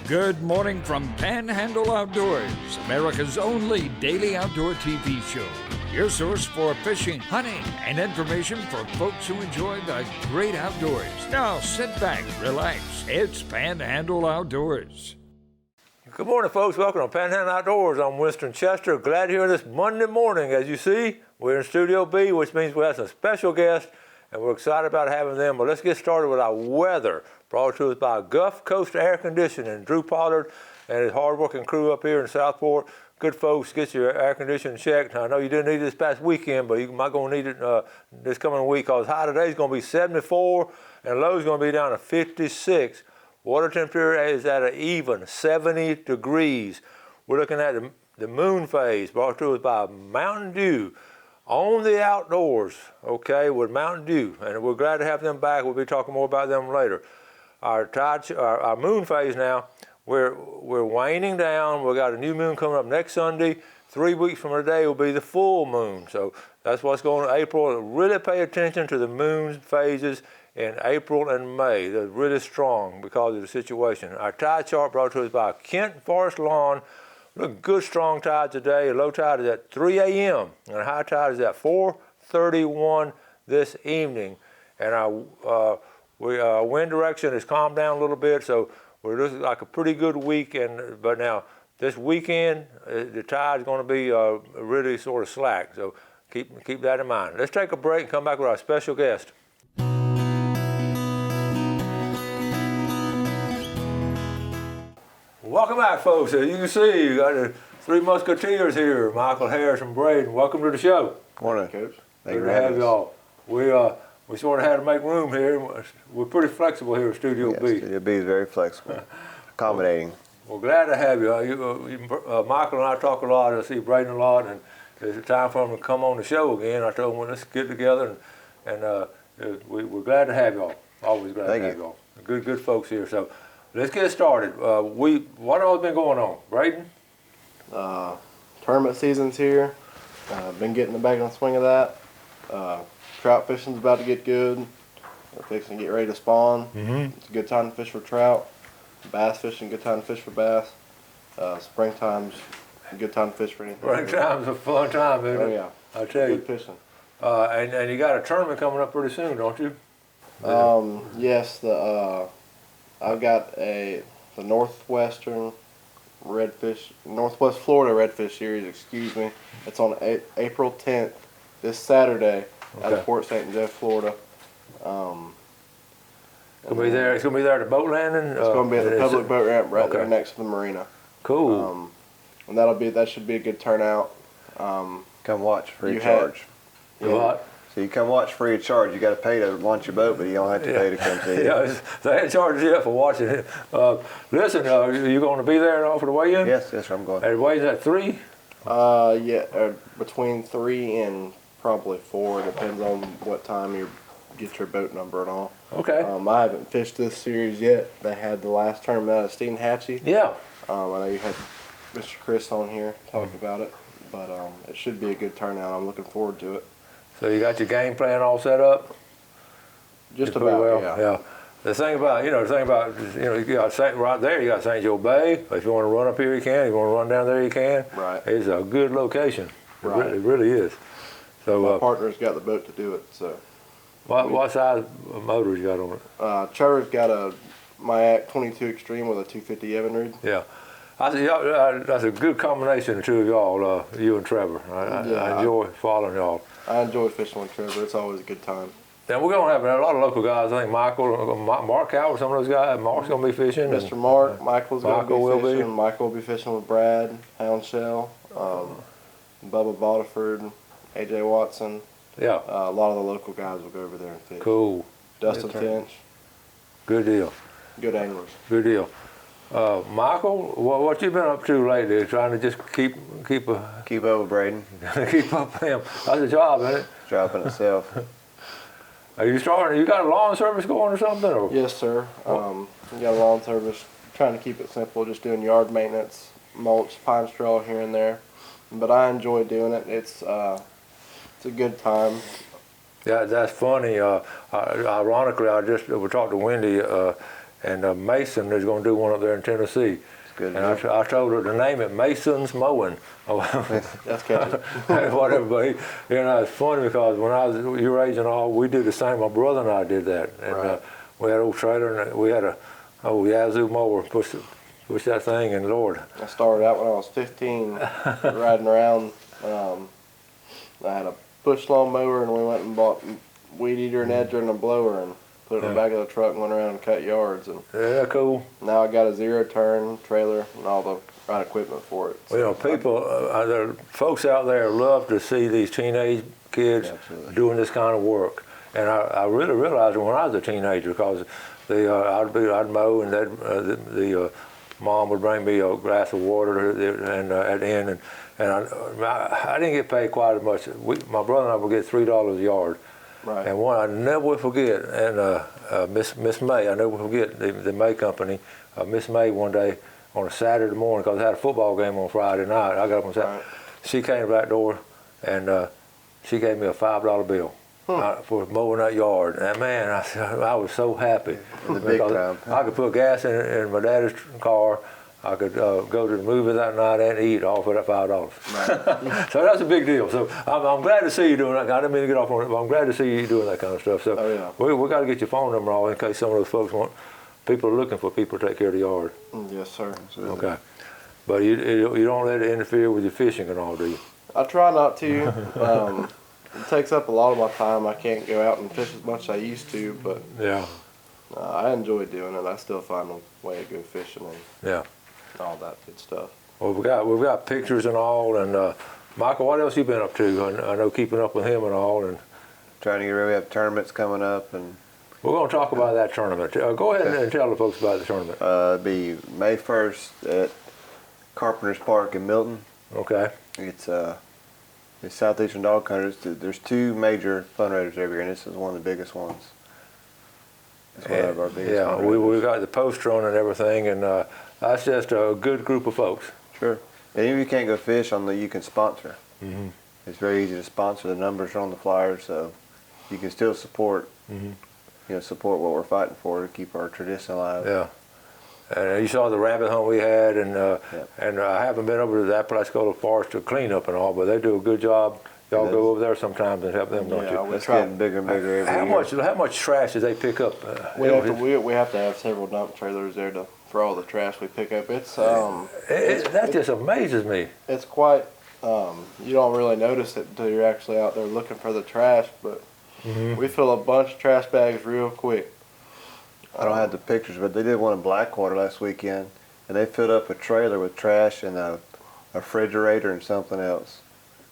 Good morning from Panhandle Outdoors, America's only daily outdoor TV show. Your source for fishing, hunting, and information for folks who enjoy the great outdoors. Now sit back, relax. It's Panhandle Outdoors. Good morning, folks. Welcome to Panhandle Outdoors. I'm Winston Chester. Glad you're here this Monday morning. As you see, we're in Studio B, which means we have some special guests, and we're excited about having them. But let's get started with our weather. Brought to us by Gulf Coast Air Conditioning. Drew Pollard and his hard-working crew up here in Southport. Good folks, get your air conditioning checked. I know you didn't need it this past weekend, but you might going to need it this coming week, because high today is going to be 74 and low is going to be down to 56. Water temperature is at an even 70 degrees. We're looking at the moon phase, brought to us by Mountain Dew on the outdoors, okay, with Mountain Dew. And we're glad to have them back. We'll be talking more about them later. Our moon phase now, we're waning down. We've got a new moon coming up next Sunday. 3 weeks from today will be the full moon. So that's what's going on in April. Really pay attention to the moon phases in April and May. They're really strong because of the situation. Our tide chart brought to us by Kent Forest Lawn. Look, good strong tide today. Low tide is at 3 a.m. and high tide is at 4:31 this evening. And our wind direction has calmed down a little bit, so we're looking like a pretty good week. But now this weekend, the tide is going to be really sort of slack. So keep that in mind. Let's take a break and come back with our special guest. Welcome back, folks. As you can see, you got the three Musketeers here, Michael, Harris, and Braden. Welcome to the show. Morning, Coach. Good to have y'all. We sort of had to make room here. We're pretty flexible here at Studio B. Studio B is very flexible, accommodating. Well, glad to have you. Michael and I talk a lot. I see Braden a lot, and it's time for him to come on the show again. I told him, well, let's get together, and we're glad to have y'all. Always glad to have y'all. Good folks here. So let's get started. What all been going on, Braden? Tournament season's here. Been getting back in the swing of that. Trout fishing's about to get good. We're fixing to get ready to spawn. Mm-hmm. It's a good time to fish for trout. Bass fishing, good time to fish for bass. Springtime's a good time to fish for anything. Springtime's a fun time, isn't it? Oh yeah, I tell you. Good fishing. And you got a tournament coming up pretty soon, don't you? Yes. I've got the Northwest Florida Redfish Series. Excuse me. It's on April 10th, this Saturday. Out of Port St. Jeff, Florida. It's gonna be there. It's gonna be there at the boat landing. It's gonna be at the public boat ramp right there next to the marina. Cool. And that should be a good turnout. Come watch free of charge. What? So you come watch free of charge. You got to pay to launch your boat, but you don't have to pay to come see it. Yeah, they ain't charging you for watching it. Listen, you going to be there for the weigh-in? Yes, I'm going. And the weigh-in at 3? Between 3 and probably 4. Depends on what time you get your boat number and all. Okay. I haven't fished this series yet. They had the last tournament out of Steenhatchee. Yeah. I know you had Mr. Chris on here talking about it, but it should be a good turnout. I'm looking forward to it. So you got your game plan all set up? Just about, yeah. The thing about, you got right there, you got St. Joe Bay. If you want to run up here, you can. If you want to run down there, you can. Right. It's a good location. Right. It really is. So my partner's got the boat to do it. So. What size motor you got on it? Trevor's got a Mayak 22 Extreme with a 250 Evinrude. Yeah. That's a good combination, the two of y'all, you and Trevor. I enjoy following y'all. I enjoy fishing with Trevor. It's always a good time. And we're going to have a lot of local guys. I think Mark Howard, some of those guys. Mark's going to be fishing. Mr. Mark, Michael's going to be fishing. Be. Michael will be fishing with Brad, Houndshell, Bubba Bodiford, AJ Watson. Yeah. A lot of the local guys will go over there and fish. Cool. Dustin Finch. Good deal. Good anglers. Good deal. Michael, what you been up to lately? Trying to just keep Keep up with Braden. keep up with him. That's a job, isn't it? Job in itself. Are you starting? You got a lawn service going or something? Or? Yes, sir. We got a lawn service. Trying to keep it simple, just doing yard maintenance, mulch, pine straw here and there. But I enjoy doing it. It's a good time. Yeah, that's funny. Ironically, we talked to Wendy and Mason is going to do one up there in Tennessee. Good. And I told her to name it Mason's Mowing. That's catchy. Whatever, but it's funny because when I was your age and all, we did the same. My brother and I did that, and Right. we had an old trailer and we had a Yazoo mower, push that thing, and Lord. I started out when I was 15, riding around. I had a push lawn mower, and we went and bought weed eater and edger and a blower, and put it in the back of the truck and went around and cut yards. And Yeah, cool. now I got a zero turn trailer and all the right equipment for it. Well, people, there are folks out there love to see these teenage kids Absolutely. doing this kind of work, and I really realized it when I was a teenager because I'd mow and the mom would bring me a glass of water and at the end, and I didn't get paid quite as much. My brother and I would get $3 a yard. Right. And one I never will forget, and Miss May, I never will forget the May company, Miss May one day on a Saturday morning, because I had a football game on Friday night. I got up on Saturday. Right. She came to the back door, and she gave me a $5 bill for mowing that yard. And man, I was so happy. The big time. I could put gas in my daddy's car. I could go to the movie that night and eat all for that $5. Right. So that's a big deal. So I'm glad to see you doing that. I didn't mean to get off on it, but I'm glad to see you doing that kind of stuff. So Oh, yeah. we got to get your phone number all in case some of those folks people are looking for people to take care of the yard. Yes, sir. Absolutely. Okay. But you don't let it interfere with your fishing and all, do you? I try not to. It takes up a lot of my time. I can't go out and fish as much as I used to, but Yeah. I enjoy doing it. I still find a way to go fishing and Yeah. all that good stuff. Well, we've got pictures and all, and Michael, what else you been up to? I know keeping up with him and all, and Trying to get ready. We have tournaments coming up, and we're going to talk about that tournament. Go ahead and tell the folks about the tournament. it'll be May 1st at Carpenter's Park in Milton. Okay. It's Southeastern Dog Hunters. There's two major fundraisers every year, and this is one of the biggest ones. It's one of our biggest Yeah, fundraisers. we got the poster on and everything, and that's just a good group of folks. Sure. And even if you can't go fish you can sponsor. Mm-hmm. It's very easy to sponsor. The numbers are on the flyer, so you can still support. Support what we're fighting for to keep our tradition alive. Yeah. And you saw the rabbit hunt we had, and I haven't been over to the Apalachicola Forest to clean up and all, but they do a good job. Y'all go over there sometimes and help them, don't you? It's getting bigger and bigger every year. How much trash do they pick up? We have to have several dump trailers there for all the trash we pick up. That just amazes me. It's quite. You don't really notice it until you're actually out there looking for the trash, but we fill a bunch of trash bags real quick. I don't have the pictures, but they did one in Blackwater last weekend, and they filled up a trailer with trash and a refrigerator and something else.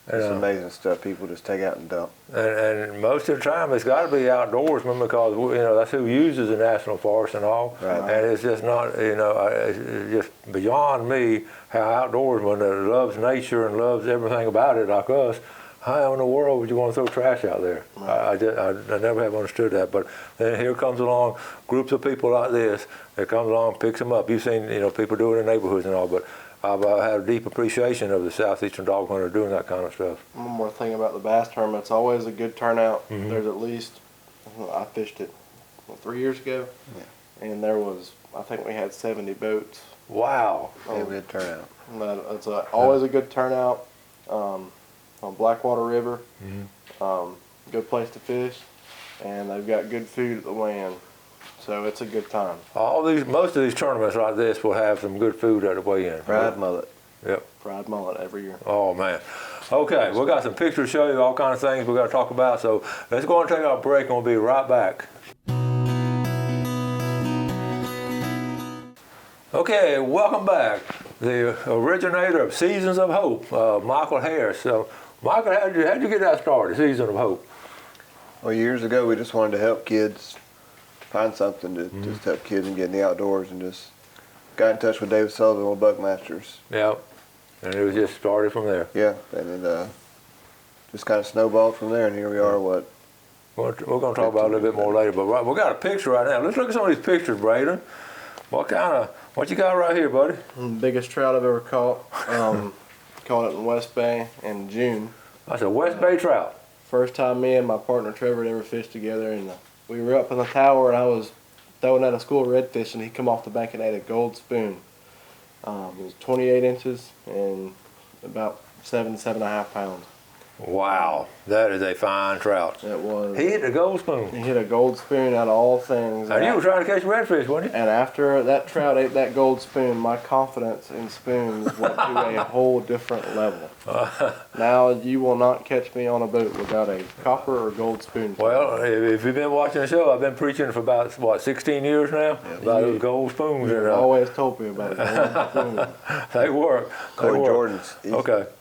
It's amazing stuff people just take out and dump. And most of the time it's got to be outdoorsmen because that's who uses the national forest and all. Right. And it's just not it's just beyond me how outdoorsmen that loves nature and loves everything about it like us. How in the world would you want to throw trash out there? Right. I never have understood that. But then here comes along groups of people like this that comes along, picks them up. You've seen people do it in neighborhoods and all, but I've had a deep appreciation of the Southeastern Dog Hunter doing that kind of stuff. One more thing about the bass tournament, it's always a good turnout. There's at least, I fished it 3 years ago, and there was, I think we had 70 boats. Wow. Yeah, we had turnout. It's always a good turnout on Blackwater River. Good place to fish, and they've got good food at the weigh-in. So it's a good time. Most of these tournaments like this will have some good food at the weigh-in. Fried mullet. Yep. Fried mullet every year. Oh man. Okay, we got some pictures to show you, all kinds of things we got to talk about. So let's go and take our break, and we'll be right back. Okay, welcome back. The originator of Seasons of Hope, Michael Harris. So, Michael, how'd you get that started, Season of Hope? Well, years ago, we just wanted to help kids find something to just help kids and get in the outdoors, and just got in touch with David Sullivan with Buckmasters. Yeah, and it was just started from there. Yeah, and it just kind of snowballed from there, and here we are, what? We're going to talk about it a little bit more later, but we got a picture right now. Let's look at some of these pictures, Braden. What you got right here, buddy? Biggest trout I've ever caught. Caught it in West Bay in June. That's a West Bay trout. First time me and my partner Trevor had ever fished together, and we were up in the tower, and I was throwing at a school of redfish, and he come off the bank and ate a gold spoon. It was 28 inches and about 7.5 pounds. Wow, that is a fine trout. It was. He hit a gold spoon. He hit a gold spoon out of all things. And you were trying to catch redfish, wasn't you? And after that trout ate that gold spoon, my confidence in spoons went to a whole different level. Now you will not catch me on a boat without a copper or gold spoon. Well, if you've been watching the show, I've been preaching for about, 16 years now? About those gold spoons. You always told me about gold spoons. They work.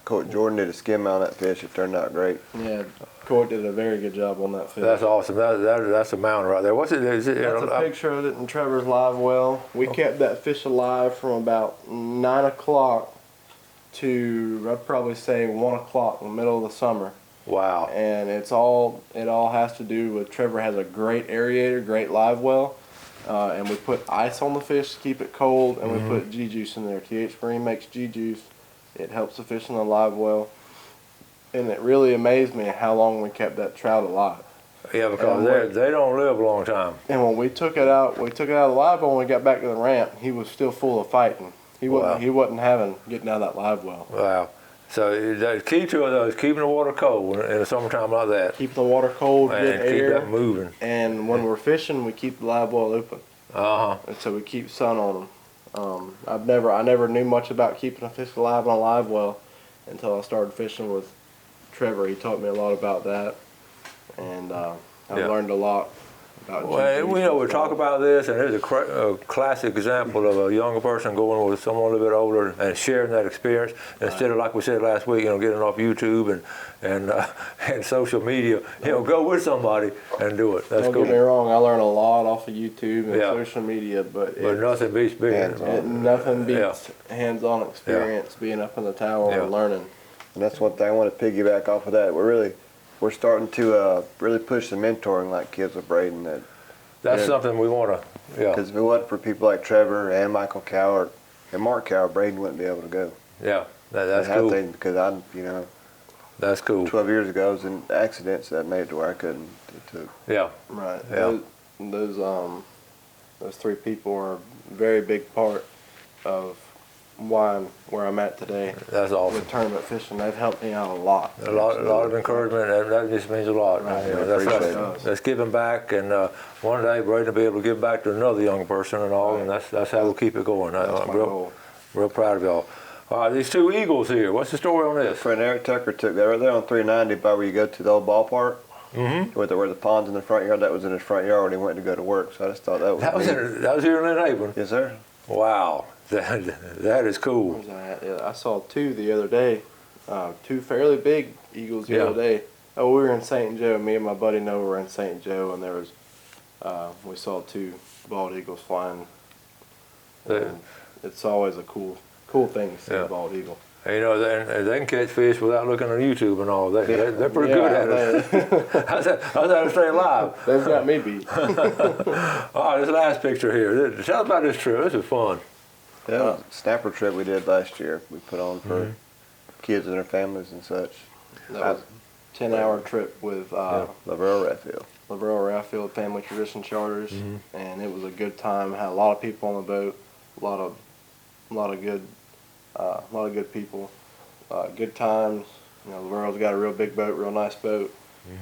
Coach Jordan did a skim on that fish. It turned out great. Yeah, Court did a very good job on that fish. That's awesome. That's a mountain right there. What's it? Is it? That's a picture of it in Trevor's live well. We kept that fish alive from about 9 o'clock to, I'd probably say 1 o'clock in the middle of the summer. Wow. And it all has to do with Trevor has a great aerator, great live well. And we put ice on the fish to keep it cold, and we put G-juice in there. TH Marine makes G-juice. It helps the fish in the live well. And it really amazed me how long we kept that trout alive. Yeah, because they don't live a long time. And when we took it out of the live well, when we got back to the ramp, he was still full of fighting. He wasn't getting out of that live well. Wow. So the key to it, though, is keeping the water cold in the summertime like that. Keep the water cold, and good air. Keep that moving. And when we're fishing, we keep the live well open. And so we keep sun on them. I never knew much about keeping a fish alive on a live well until I started fishing with Trevor. He taught me a lot about that, and I've learned a lot about. Well, we talk about this, and there's a classic example of a younger person going with someone a little bit older and sharing that experience instead of, like we said last week, getting off YouTube and social media. Go with somebody and do it. That's Don't cool. get me wrong, I learn a lot off of YouTube and social media, but nothing beats being nothing beats hands-on experience, being up in the tower and learning. And that's one thing I want to piggyback off of that. We're starting to really push the mentoring like kids with Braden. That's something we want to, Because if it wasn't for people like Trevor and Michael Coward and Mark Coward, Braden wouldn't be able to go. Yeah, that's cool. Because that's cool. 12 years ago, I was in accidents that made it to where I couldn't. Yeah. Right. Yeah. Those three people are a very big part of why I'm where I'm at today. That's awesome. With tournament fishing, they've helped me out a lot. A lot of encouragement. That just means a lot. Right. That's giving back, and one day Braden will be able to give back to another young person and all, and that's how we'll keep it going. I'm real proud of y'all. These two eagles here. What's the story on this? Friend Eric Tucker took that right there on 390 by where you go to the old ballpark. Where the pond's in the front yard. That was in his front yard when he went to go to work. So I just thought that was that was here in Lynn Haven. Yes, sir. Wow, that is cool. I saw two the other day, two fairly big eagles the other day. Oh, we were in St. Joe. Me and my buddy Noah were in St. Joe, and there was we saw two bald eagles flying. It's always a cool thing to see a bald eagle. They can catch fish without looking on YouTube and all. They're pretty good at it. How's that to stay alive? They've got me beat. All right, this last picture here. Tell us about this trip. This is fun. Yeah, it was a snapper trip we did last year. We put on for kids and their families and such. That was a 10-hour trip with Laverell Rathfield. Rathfield Family Tradition Charters, and it was a good time. Had a lot of people on the boat, a lot of good people, good times. Laverell's got a real big boat, real nice boat,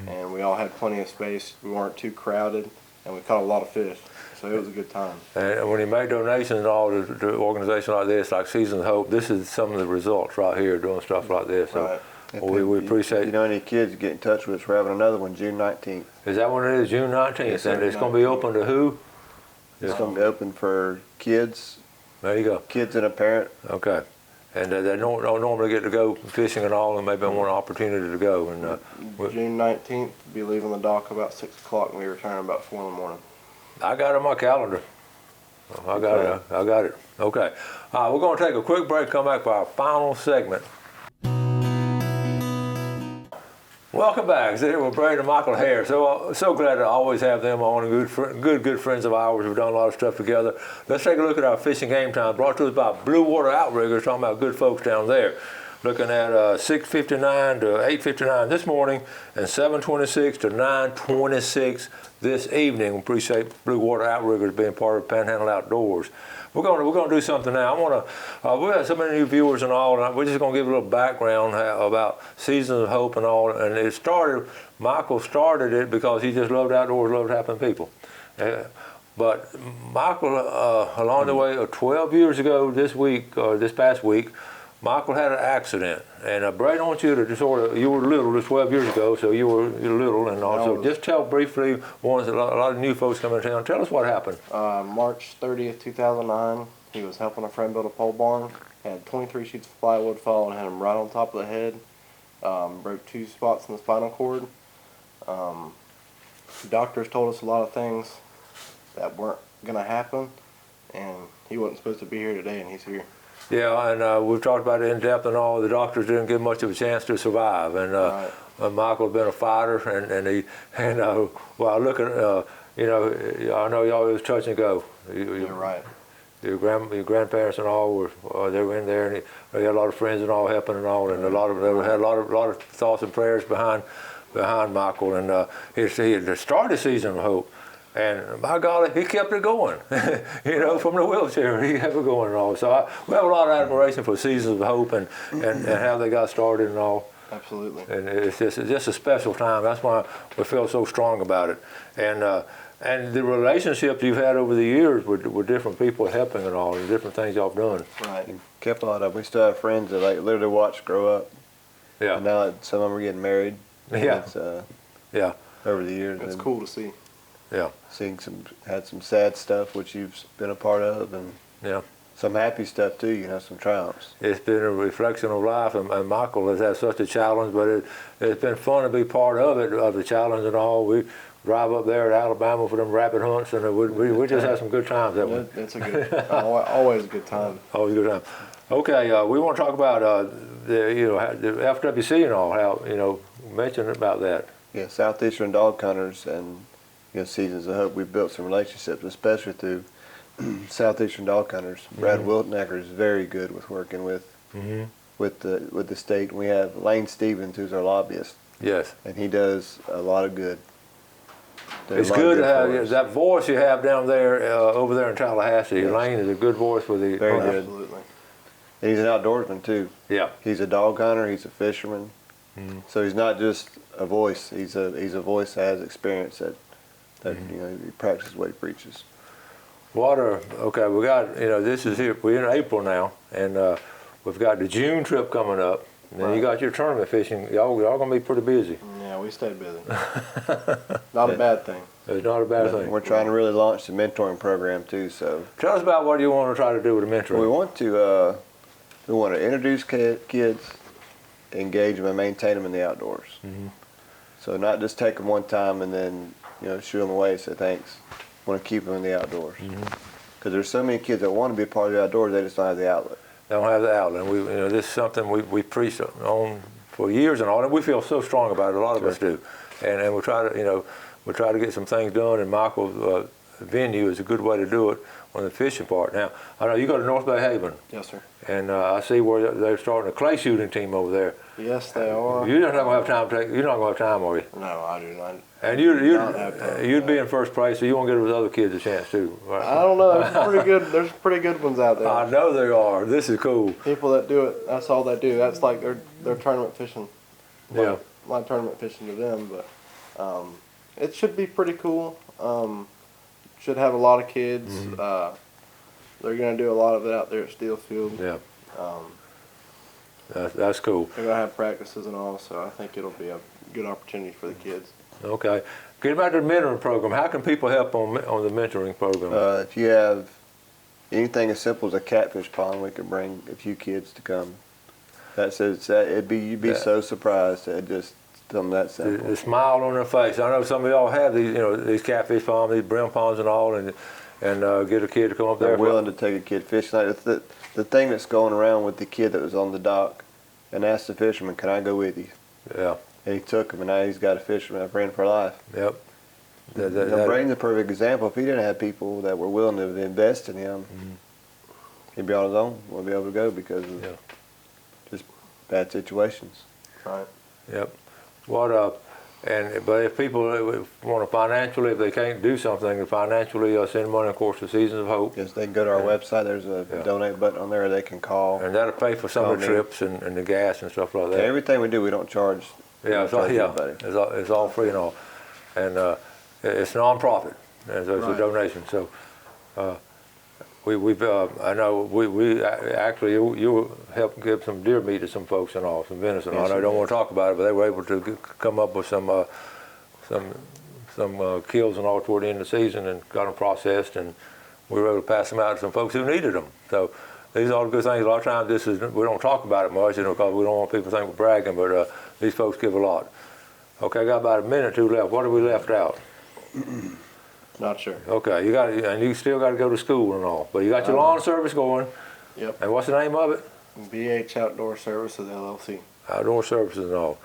and we all had plenty of space. We weren't too crowded, and we caught a lot of fish. So it was a good time. And when you make donations and all to organizations like this, like Seasons of Hope, this is some of the results right here doing stuff like this. So we appreciate it. Any kids, get in touch with us. We're having another one June 19th. Is that when it is? June 19th? Yes, and it's going to be open to who? It's going to be open for kids. There you go. Kids and a parent. Okay. And they don't normally get to go fishing and all, and maybe want an opportunity to go. And June 19th, be leaving the dock about 6 o'clock, and we return about 4 in the morning. I got it on my calendar. I got it. Okay. We're going to take a quick break, come back for our final segment. Welcome back. Here with Braden and Michael Hare. So glad to always have them on. Good friends of ours. We've done a lot of stuff together. Let's take a look at our fishing game time. Brought to us by Blue Water Outriggers. Talking about good folks down there. looking at 6:59 to 8:59 this morning, and 7:26 to 9:26 this evening. We appreciate Blue Water Outriggers being part of Panhandle Outdoors. We're gonna do something now. We have so many new viewers and all, and we're just gonna give a little background about Seasons of Hope and all. And it started. Michael started it because he just loved outdoors, loved helping people. But Michael, along the way, 12 years ago this past week, Michael had an accident. And Brad, I want you to you were little just 12 years ago, so you were little, and also just tell briefly, a lot of new folks coming to town, tell us what happened. March 30th, 2009, he was helping a friend build a pole barn, had 23 sheets of plywood fall and had him right on top of the head, broke 2 spots in the spinal cord. Doctors told us a lot of things that weren't going to happen, and he wasn't supposed to be here today, and he's here. Yeah, and we've talked about it in depth and all. The doctors didn't give much of a chance to survive, and Michael had been a fighter, well, look at, I know y'all was touch and go. You're right. Your grandparents and all they were in there, and he had a lot of friends and all helping and all, and they had a lot of thoughts and prayers behind Michael, and he had started Season of Hope. And by golly, he kept it going, from the wheelchair, he kept it going and all. So we have a lot of admiration for Seasons of Hope and how they got started and all. Absolutely. And it's just a special time. That's why we feel so strong about it. And the relationships you've had over the years with different people helping and all, and different things y'all have done. Right. Kept a lot of. We still have friends that literally watch grow up. Yeah. And now some of them are getting married. Yeah. Yeah. Over the years. It's cool to see. Yeah. Had some sad stuff, which you've been a part of, and some happy stuff too. Some triumphs. It's been a reflection of life, and Michael has had such a challenge, but it's been fun to be part of it, of the challenge and all. We drive up there to Alabama for them rabbit hunts, and we just had some good times. It's a good, always a good time. Always a good time. Okay, we want to talk about the FWC and all. How mention about that. Yeah, Southeastern Dog Hunters and Seasons of Hope. We've built some relationships, especially through Southeastern Dog Hunters. Brad Wiltnacker is very good with working with the state. We have Lane Stevens, who's our lobbyist. Yes. And he does a lot of good. It's good to have that voice you have down there, over there in Tallahassee. Yes. Lane is a good voice for the. Very good. Absolutely. And he's an outdoorsman too. Yeah. He's a dog hunter. He's a fisherman. So he's not just a voice. He's a voice that has experience that he practices what he preaches. Okay, we got, this is here, we're in April now, and we've got the June trip coming up, and then you got your tournament fishing. Y'all gonna be pretty busy. Yeah, we stay busy. Not a bad thing. It's not a bad thing. We're trying to really launch the mentoring program too, so. Tell us about what you want to try to do with the mentoring. We want to introduce kids, engage them and maintain them in the outdoors. So not just take them one time and then shoo them away and say thanks. Want to keep them in the outdoors. Because there's so many kids that want to be a part of the outdoors, they just don't have the outlet. They don't have the outlet. And this is something we preached on for years and all, and we feel so strong about it. A lot of us do. And we try to get some things done. And Michael's venue is a good way to do it on the fishing part. Now I know you go to North Bay Haven. Yes, sir. And I see where they're starting a clay shooting team over there. Yes, they are. You're not gonna have time. You're not gonna have time, are you? No, I do not. And you'd be in first place, so you won't give the other kids a chance too. Right? I don't know. There's pretty good ones out there. I know there are. This is cool. People that do it, that's all they do. That's like their tournament fishing. Yeah. My tournament fishing to them, but it should be pretty cool. Should have a lot of kids. They're going to do a lot of it out there at Steelfield. Yeah. That's cool. They're going to have practices and all, so I think it'll be a good opportunity for the kids. Okay. Get back to the mentoring program. How can people help on the mentoring program? If you have anything as simple as a catfish pond, we could bring a few kids to come. You'd be so surprised at just something that simple. The smile on their face. I know some of y'all have these catfish ponds, these brim ponds and all, and get a kid to come up there. They're willing to take a kid fishing. Like the thing that's going around with the kid that was on the dock and asked the fisherman, "Can I go with you?" Yeah. And he took him, and now he's got a fisherman, a friend for life. Yep. Braden's a perfect example. If he didn't have people that were willing to invest in him, he'd be on his own. We'll be able to go because of just bad situations. Right. Yep. But if people want to financially, if they can't do something, financially send money, of course, to Seasons of Hope. Yes, they can go to our website. There's a donate button on there. They can call. And that'll pay for some of the trips and the gas and stuff like that. Everything we do, we don't charge. Yeah, it's all free and all. And it's non-profit, and so it's a donation. So I know we actually you helped give some deer meat to some folks and all, some venison. Yes, I know you don't want to talk about it, but they were able to come up with some kills and all toward the end of the season and got them processed, and we were able to pass them out to some folks who needed them. So these are all the good things. A lot of times we don't talk about it much, because we don't want people to think we're bragging, but these folks give a lot. Okay, I got about a minute or two left. What have we left out? Not sure. Okay, you still got to go to school and all, but you got your lawn service going. Yep. And what's the name of it? BH Outdoor Services LLC. Outdoor Services and all.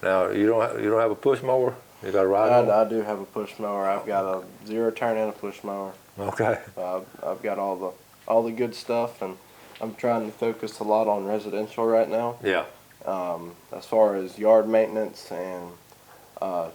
Now you don't have a push mower. You got a ride. I do have a push mower. I've got a 0-turn and a push mower. Okay. I've got all the good stuff, and I'm trying to focus a lot on residential right now. Yeah. As far as yard maintenance, and I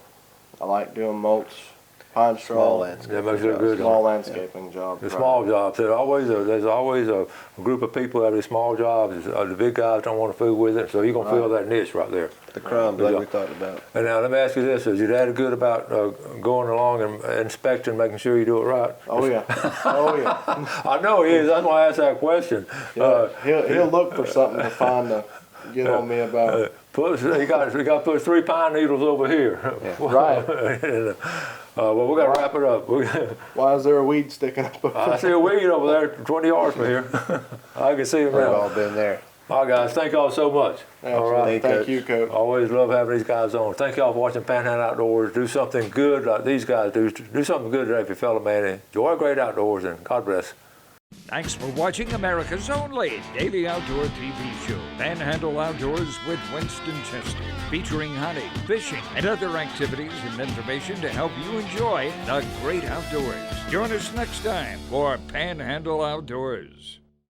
like doing mulch, pine straw. Small landscaping. That makes it good. Small landscaping jobs. The small jobs. There's always a group of people that have these small jobs. The big guys don't want to fool with it, so you're gonna fill that niche right there. The crumbs, like we talked about. And now let me ask you this: is your dad good about going along and inspecting, making sure you do it right? Oh yeah. Oh yeah. I know he is. That's why I asked that question. Yeah, he'll look for something to find to get on me about. He got to put 3 pine needles over here. Yeah. Right. Well, we got to wrap it up. Why is there a weed sticking up over I see a weed over there 20 yards from here. I can see it We've now. all been there. All right, guys. Thank y'all so much. All right. Thank you, Coach. Always love having these guys on. Thank y'all for watching Panhandle Outdoors. Do something good like these guys do. Do something good today for your fellow man. Enjoy great outdoors, and God bless. Thanks for watching America's only daily outdoor TV show, Panhandle Outdoors with Winston Chester, featuring hunting, fishing, and other activities and information to help you enjoy the great outdoors. Join us next time for Panhandle Outdoors.